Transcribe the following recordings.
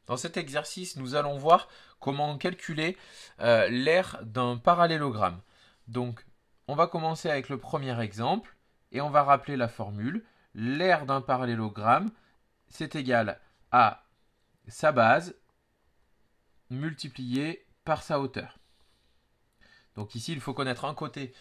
Dans cet exercice, nous allons voir comment calculer l'aire d'un parallélogramme. Donc, on va commencer avec le premier exemple et on va rappeler la formule. L'aire d'un parallélogramme, c'est égal à sa base multiplié par sa hauteur. Donc ici, il faut connaître un côté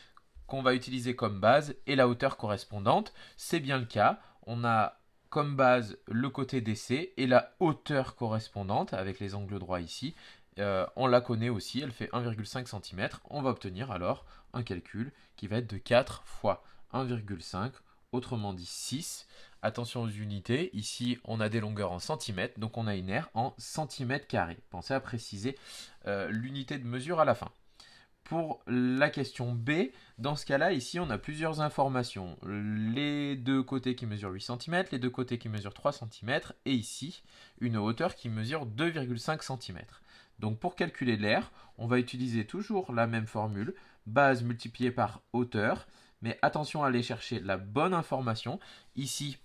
qu'on va utiliser comme base et la hauteur correspondante. C'est bien le cas. On a comme base le côté DC et la hauteur correspondante avec les angles droits ici. On la connaît aussi, elle fait 1,5 cm. On va obtenir alors un calcul qui va être de 4 fois 1,5, autrement dit 6. Attention aux unités, ici on a des longueurs en centimètres, donc on a une aire en centimètres carrés. Pensez à préciser l'unité de mesure à la fin. Pour la question B, dans ce cas-là, ici, on a plusieurs informations. Les deux côtés qui mesurent 8 cm, les deux côtés qui mesurent 3 cm, et ici, une hauteur qui mesure 2,5 cm. Donc pour calculer l'aire, on va utiliser toujours la même formule, base multipliée par hauteur, mais attention à aller chercher la bonne information. Ici,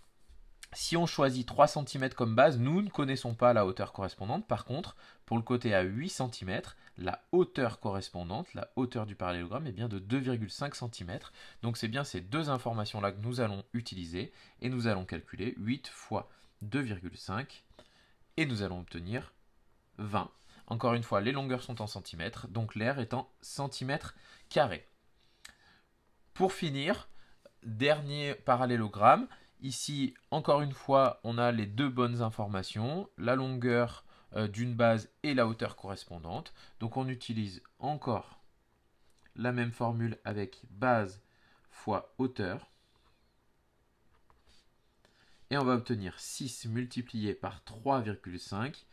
si on choisit 3 cm comme base, nous ne connaissons pas la hauteur correspondante. Par contre, pour le côté à 8 cm, la hauteur correspondante, la hauteur du parallélogramme est bien de 2,5 cm. Donc c'est bien ces deux informations-là que nous allons utiliser et nous allons calculer 8 fois 2,5 et nous allons obtenir 20. Encore une fois, les longueurs sont en centimètres, donc l'aire est en centimètres carrés. Pour finir, dernier parallélogramme. Ici, encore une fois, on a les deux bonnes informations, la longueur d'une base et la hauteur correspondante. Donc on utilise encore la même formule avec base fois hauteur. Et on va obtenir 6 multiplié par 3,5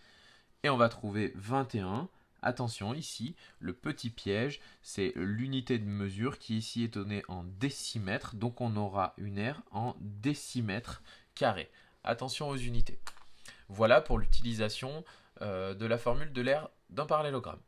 et on va trouver 21. Attention ici, le petit piège, c'est l'unité de mesure qui ici est donnée en décimètres, donc on aura une aire en décimètres carrés. Attention aux unités. Voilà pour l'utilisation de la formule de l'aire d'un parallélogramme.